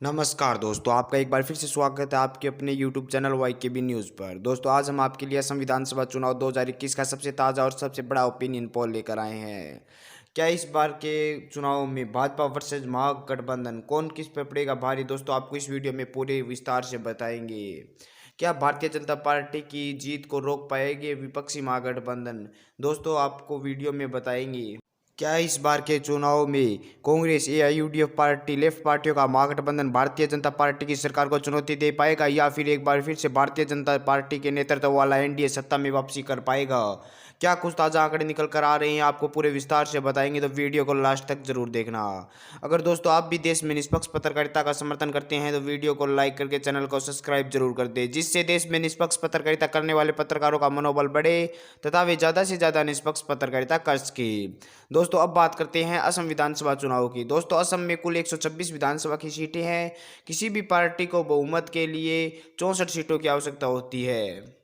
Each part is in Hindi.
नमस्कार दोस्तों, आपका एक बार फिर से स्वागत है आपके अपने YouTube चैनल YKB न्यूज़ पर। दोस्तों, आज हम आपके लिए असम विधानसभा चुनाव 2021 का सबसे ताज़ा और सबसे बड़ा ओपिनियन पोल लेकर आए हैं। क्या इस बार के चुनाव में भाजपा वर्सेज महागठबंधन कौन किस पे पड़ेगा भारी? दोस्तों, आपको इस वीडियो में पूरे विस्तार से बताएंगे। क्या भारतीय जनता पार्टी की जीत को रोक पाएंगे विपक्षी महागठबंधन? दोस्तों, आपको वीडियो में बताएंगे। क्या इस बार के चुनाव में कांग्रेस, एआईयूडीएफ पार्टी, लेफ्ट पार्टियों का महागठबंधन भारतीय जनता पार्टी की सरकार को चुनौती दे पाएगा या फिर एक बार फिर से भारतीय जनता पार्टी के नेतृत्व वाला एनडीए सत्ता में वापसी कर पाएगा? क्या कुछ ताज़ा आंकड़े निकल कर आ रहे हैं, आपको पूरे विस्तार से बताएंगे, तो वीडियो को लास्ट तक जरूर देखना। अगर दोस्तों आप भी देश में निष्पक्ष पत्रकारिता का समर्थन करते हैं तो वीडियो को लाइक करके चैनल को सब्सक्राइब जरूर कर दे, जिससे देश में निष्पक्ष पत्रकारिता करने वाले पत्रकारों का मनोबल बढ़े तथा वे ज़्यादा से ज़्यादा निष्पक्ष पत्रकारिता कर सके। दोस्तों, अब बात करते हैं असम विधानसभा चुनाव की। दोस्तों, असम में कुल 126 विधानसभा की सीटें हैं। किसी भी पार्टी को बहुमत के लिए 64 सीटों की आवश्यकता होती है।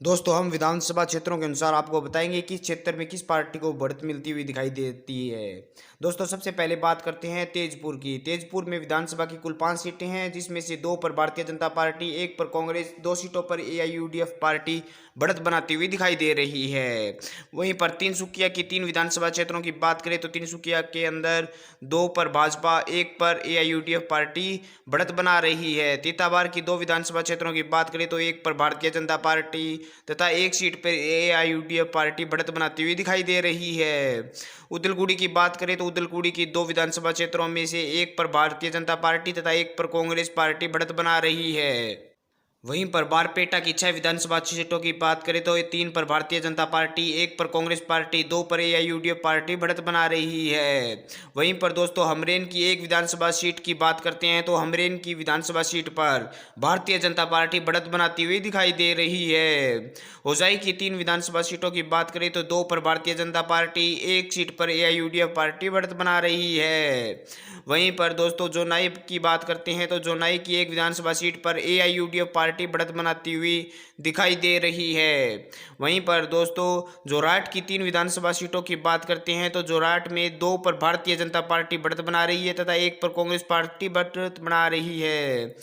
दोस्तों, हम विधानसभा क्षेत्रों के अनुसार आपको बताएंगे किस क्षेत्र में किस पार्टी को बढ़त मिलती हुई दिखाई देती है। दोस्तों, सबसे पहले बात करते हैं तेजपुर की। तेजपुर में विधानसभा की कुल 5 सीटें हैं, जिसमें से 2 पर भारतीय जनता पार्टी, 1 पर कांग्रेस, 2 सीटों पर एआईयूडीएफ पार्टी बढ़त बनाती हुई दिखाई दे रही है। वहीं पर तिनसुकिया की 3 विधानसभा क्षेत्रों की बात करें तो तिनसुकिया के अंदर 2 पर भाजपा, 1 पर एआईयूडीएफ पार्टी बढ़त बना रही है। तीताबार की 2 विधानसभा क्षेत्रों की बात करें तो 1 पर भारतीय जनता पार्टी तथा 1 सीट पर एआईयूडीएफ पार्टी बढ़त बनाती हुई दिखाई दे रही है। उदलगुड़ी की बात करें तो उदलगुड़ी की 2 विधानसभा क्षेत्रों में से 1 पर भारतीय जनता पार्टी तथा 1 पर कांग्रेस पार्टी बढ़त बना रही है। वहीं पर बारपेटा की 6 विधानसभा सीटों की बात करें तो 3 पर भारतीय जनता पार्टी, 1 पर कांग्रेस पार्टी, 2 पर एआईयूडीएफ पार्टी बढ़त बना रही है। वहीं पर दोस्तों हमरेन की 1 विधानसभा सीट की बात करते हैं तो हमरेन की विधानसभा सीट पर भारतीय जनता पार्टी बढ़त बनाती हुई दिखाई दे रही है। होजाई की 3 विधानसभा सीटों की बात करें तो 2 पर भारतीय जनता पार्टी, 1 सीट पर एआईयूडीएफ पार्टी बढ़त बना रही है। वहीं पर दोस्तों जोनाई की बात करते हैं तो जोनाई की 1 विधानसभा सीट पर एआईयूडीएफ पार्टी बढ़त बनाती हुई दिखाई दे रही है। वहीं पर दोस्तों जोरहाट की 3 विधानसभा सीटों की बात करते हैं तो जोरहाट में 2 पर भारतीय जनता पार्टी बढ़त बना रही है तथा 1 पर कांग्रेस पार्टी बढ़त बना रही है।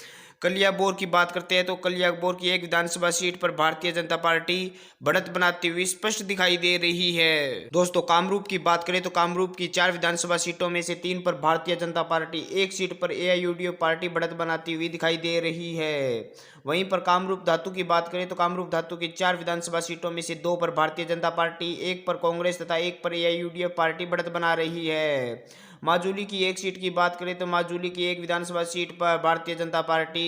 कलियाबोर की बात करते हैं तो कलियाबोर की 1 विधानसभा सीट पर भारतीय जनता पार्टी बढ़त बनाती हुई स्पष्ट दिखाई दे रही है। दोस्तों, कामरूप की बात करें तो कामरूप की 4 विधानसभा सीटों में से 3 पर भारतीय जनता पार्टी, 1 सीट पर एआईयूडीएफ पार्टी बढ़त बनाती हुई दिखाई दे रही है। वहीं पर कामरूप धातु की बात करें तो कामरूप धातु की 4 विधानसभा सीटों में से 2 पर भारतीय जनता पार्टी, 1 पर कांग्रेस तथा 1 पर एआईयूडीएफ पार्टी बढ़त बना रही है। माजुली की 1 सीट की बात करें तो माजुली की 1 विधानसभा सीट पर भारतीय जनता पार्टी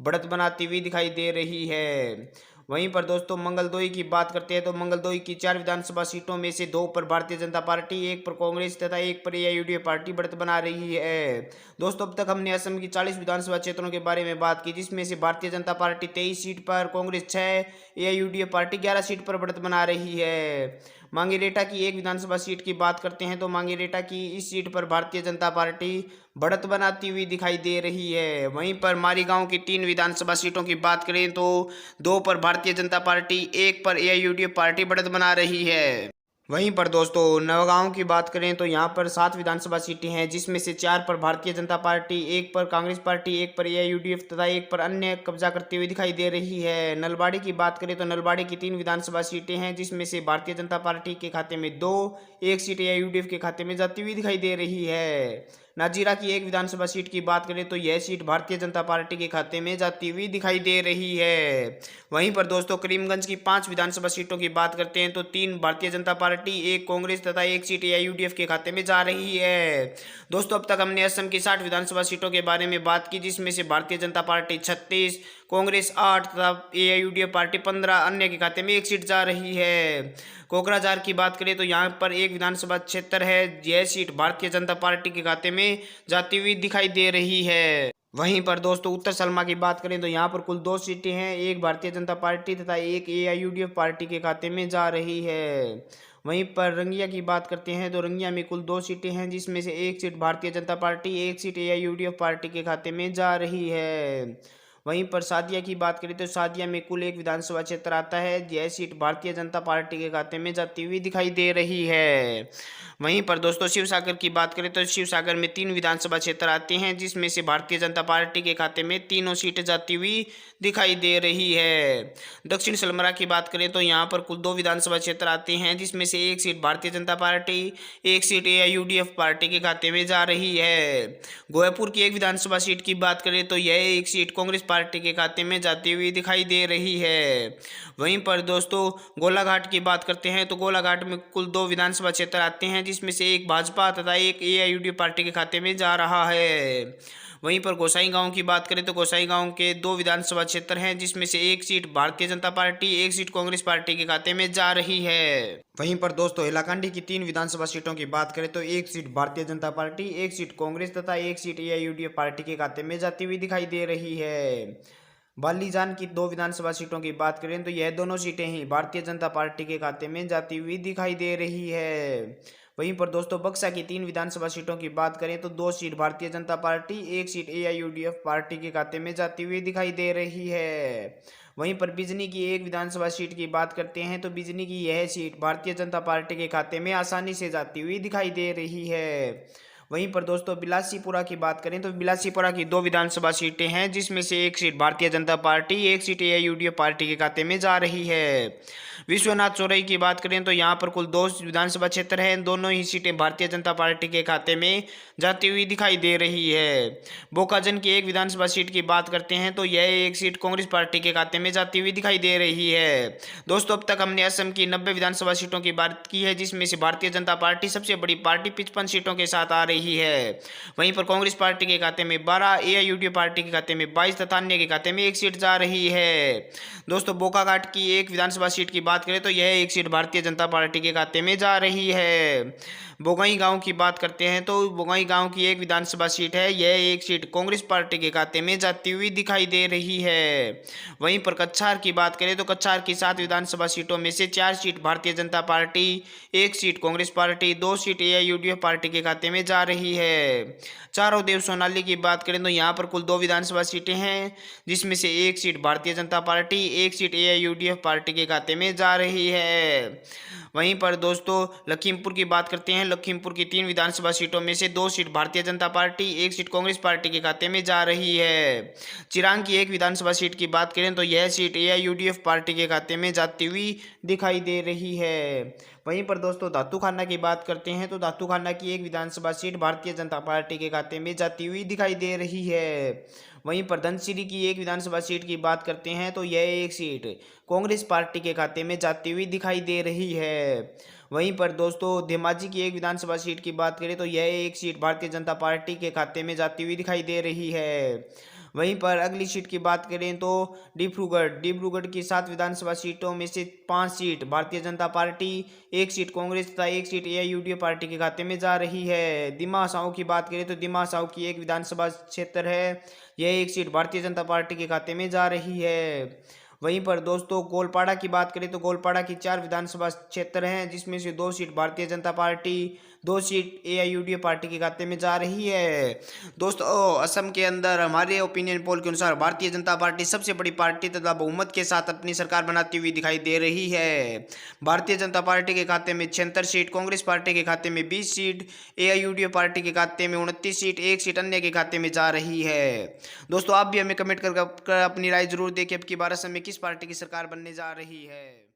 बढ़त बनाती हुई दिखाई दे रही है। वहीं पर दोस्तों मंगलदोई की बात करते हैं तो मंगलदोई की 4 विधानसभा सीटों में से 2 पर भारतीय जनता पार्टी, 1 पर कांग्रेस तथा 1 पर एआईयूडीएफ पार्टी बढ़त बना रही है। दोस्तों, अब तक हमने असम की 40 विधानसभा क्षेत्रों के बारे में बात की, जिसमें से भारतीय जनता पार्टी 23 सीट पर, कांग्रेस 6, एआईयूडीएफ पार्टी 11 सीट पर बढ़त बना रही है। मांगेरेटा की 1 विधानसभा सीट की बात करते हैं तो मांगेरेटा की इस सीट पर भारतीय जनता पार्टी बढ़त बनाती हुई दिखाई दे रही है। वहीं पर मारीगांव की 3 विधानसभा सीटों की बात करें तो 2 पर भारतीय जनता पार्टी, 1 पर एआईयूडीएफ पार्टी बढ़त बना रही है। वहीं पर दोस्तों नवगांव की बात करें तो यहाँ पर 7 विधानसभा सीटें हैं, जिसमें से 4 पर भारतीय जनता पार्टी, 1 पर कांग्रेस पार्टी, 1 पर एआईयूडीएफ तथा 1 पर अन्य कब्जा करती हुई दिखाई दे रही है। नलबाड़ी की बात करें तो नलबाड़ी की 3 विधानसभा सीटें हैं, जिसमें से भारतीय जनता पार्टी के खाते में 2, 1 सीट एआईयूडीएफ के खाते में जाती हुई दिखाई दे रही है। नाजीरा की 1 विधानसभा सीट की बात करें तो यह सीट भारतीय जनता पार्टी के खाते में जाती हुई दिखाई दे रही है। वहीं पर दोस्तों करीमगंज की 5 विधानसभा सीटों की बात करते हैं तो 3 भारतीय जनता पार्टी, 1 कांग्रेस तथा 1 सीट एआईयूडीएफ के खाते में जा रही है। दोस्तों, अब तक हमने असम की 60 विधानसभा सीटों के बारे में बात की, जिसमें से भारतीय जनता पार्टी 36, कांग्रेस 8 तथा एआईयूडीएफ पार्टी 15, अन्य के खाते में 1 सीट जा रही है। कोकराझार की बात करें तो यहाँ पर 1 विधानसभा क्षेत्र है, यह सीट भारतीय जनता पार्टी के खाते में जाती हुई दिखाई दे रही है। वहीं पर दोस्तों उत्तर सलमा की बात करें तो यहाँ पर कुल 2 सीटें हैं, 1 भारतीय जनता पार्टी तथा 1 एआईयूडीएफ पार्टी के खाते में जा रही है। वहीं पर रंगिया की बात करते हैं तो रंगिया में कुल 2 सीटें हैं, जिसमें से 1 seat Bharatiya Janata party, 1 seat AIUDF party के खाते में जा रही है। वहीं पर सादिया की बात करें तो सादिया में कुल एक विधानसभा क्षेत्र आता है। यह सीट भारतीय जनता पार्टी के खाते में जाती हुई दिखाई दे रही है। वहीं पर दोस्तों शिवसागर की बात करें तो शिवसागर में 3 विधानसभा क्षेत्र आते हैं, जिसमें से भारतीय जनता पार्टी के खाते में तीनों सीटें जाती हुई दिखाई दे रही है। दक्षिण सलमरा की बात करें तो यहाँ पर कुल 2 विधानसभा क्षेत्र आते हैं, जिसमें से एक सीट भारतीय जनता पार्टी, एक सीट एआईयूडीएफ पार्टी के खाते में जा रही है। गोरखपुर की एक विधानसभा सीट की बात करें तो यह एक सीट कांग्रेस पार्टी के खाते में जाती हुई दिखाई दे रही है। वहीं पर दोस्तों गोलाघाट की बात करते हैं तो गोलाघाट में कुल 2 विधानसभा क्षेत्र आते हैं, जिसमें से एक भाजपा तथा एक एआईयूडीएफ पार्टी के खाते में जा रहा है। वहीं पर गोसाईगांव की बात करें तो गोसाईगांव के 2 विधानसभा क्षेत्र हैं, जिसमें से एक सीट भारतीय जनता पार्टी, एक सीट कांग्रेस पार्टी के खाते में जा रही है। वहीं पर दोस्तों हैलाकंडी की 3 विधानसभा सीटों की बात करें तो एक सीट भारतीय जनता पार्टी, एक सीट कांग्रेस तथा एक सीट एआईयूडीएफ पार्टी के खाते में जाती हुई दिखाई दे रही है। बालीजान की 2 विधानसभा सीटों की बात करें तो यह दोनों सीटें ही भारतीय जनता पार्टी के खाते में जाती हुई दिखाई दे रही है। वहीं पर दोस्तों बक्सा की 3 विधानसभा सीटों की बात करें तो 2 सीट भारतीय जनता पार्टी, एक सीट एआईयूडीएफ पार्टी के खाते में जाती हुई दिखाई दे रही है। वहीं पर बिजनी की एक विधानसभा सीट की बात करते हैं तो बिजनी की यह सीट भारतीय जनता पार्टी के खाते में आसानी से जाती हुई दिखाई दे रही है। वहीं पर दोस्तों बिलासीपुरा की बात करें तो बिलासीपुरा की 2 विधानसभा सीटें हैं, जिसमें से एक सीट भारतीय जनता पार्टी, एक सीट एआईयूडीएफ पार्टी के खाते में जा रही है। विश्वनाथ चौराई की बात करें तो यहाँ पर कुल 2 विधानसभा क्षेत्र हैं, दोनों ही सीटें भारतीय जनता पार्टी के खाते में जाती हुई दिखाई दे रही है। बोकाजन की एक विधानसभा सीट की बात करते हैं तो यह एक सीट कांग्रेस पार्टी के खाते में जाती हुई दिखाई दे रही है। दोस्तों अब तक हमने असम की 90 विधानसभा सीटों की बात की है, जिसमें से भारतीय जनता पार्टी सबसे बड़ी पार्टी 55 सीटों के साथ आ रही है। वहीं पर कांग्रेस पार्टी के खाते में 12, एआईयूडीएफ पार्टी के खाते में 22 तथा अन्य के खाते में 1 सीट जा रही है। दोस्तों बोकाघाट की एक विधानसभा सीट की बात करें तो यह एक सीट भारतीय जनता पार्टी के खाते में जा रही है। बोगाई गांव की बात करते हैं तो बोगाई गांव की एक विधानसभा सीट है, यह एक सीट कांग्रेस पार्टी के खाते में जाती हुई दिखाई दे रही है। वहीं पर कछार की बात करें तो कछार की 7 विधानसभा सीटों में से 4 सीट भारतीय जनता पार्टी, एक seat Congress party, 2 seat AIUDF party के खाते में जा रही है। चारों देव सोनाली की बात करें तो यहाँ पर कुल 2 विधानसभा सीटें हैं, जिसमें से एक सीट भारतीय जनता पार्टी, एक सीट एआईयूडीएफ पार्टी के खाते में जा रही है। वहीं पर दोस्तों लखीमपुर की बात करते हैं, लखीमपुर की 3 विधानसभा सीटों में से 2 सीट भारतीय जनता पार्टी, एक सीट कांग्रेस पार्टी के खाते में जा रही है। चिरांग की एक विधानसभा सीट की बात करें तो यह सीट एआईयूडीएफ पार्टी के खाते में जाती हुई दिखाई दे रही है। वहीं पर दोस्तों धातुखाना की बात करते हैं तो धातुखाना की एक विधानसभा सीट भारतीय जनता पार्टी के खाते में जाती हुई दिखाई दे रही है। वहीं पर धनसिरी की एक विधानसभा सीट की बात करते हैं तो यह एक सीट कांग्रेस पार्टी के खाते में जाती हुई दिखाई दे रही है। वहीं पर दोस्तों धेमाजी की एक विधानसभा सीट की बात करें तो यह एक सीट भारतीय जनता पार्टी के खाते में जाती हुई दिखाई दे रही है। वहीं पर अगली सीट की बात करें तो डिब्रूगढ़ की 7 विधानसभा सीटों में से 5 सीट भारतीय जनता पार्टी, एक सीट कांग्रेस तथा एक सीट एआईयूडीएफ पार्टी के खाते में जा रही है। दिमा साहू की बात करें तो दिमा साहू की एक विधानसभा क्षेत्र है, यह एक सीट भारतीय जनता पार्टी के खाते में जा रही है। वहीं पर दोस्तों गोलपाड़ा की बात करें तो गोलपाड़ा की 4 विधानसभा क्षेत्र हैं, जिसमें से 2 seat Bharatiya Janata party, 2 seat AIUDF party के खाते में जा रही है। दोस्तों असम के अंदर हमारे ओपिनियन पोल के अनुसार भारतीय जनता पार्टी सबसे बड़ी पार्टी तथा बहुमत के साथ अपनी सरकार बनाती हुई दिखाई दे रही है। भारतीय जनता पार्टी के खाते में 76 सीट, कांग्रेस पार्टी के खाते में 20 सीट, एआईयूडीएफ पार्टी के खाते में 29 सीट, एक सीट अन्य के खाते में जा रही है। दोस्तों आप भी हमें कमेंट कर अपनी राय जरूर दें कि अब की बार असम में किस पार्टी की सरकार बनने जा रही है।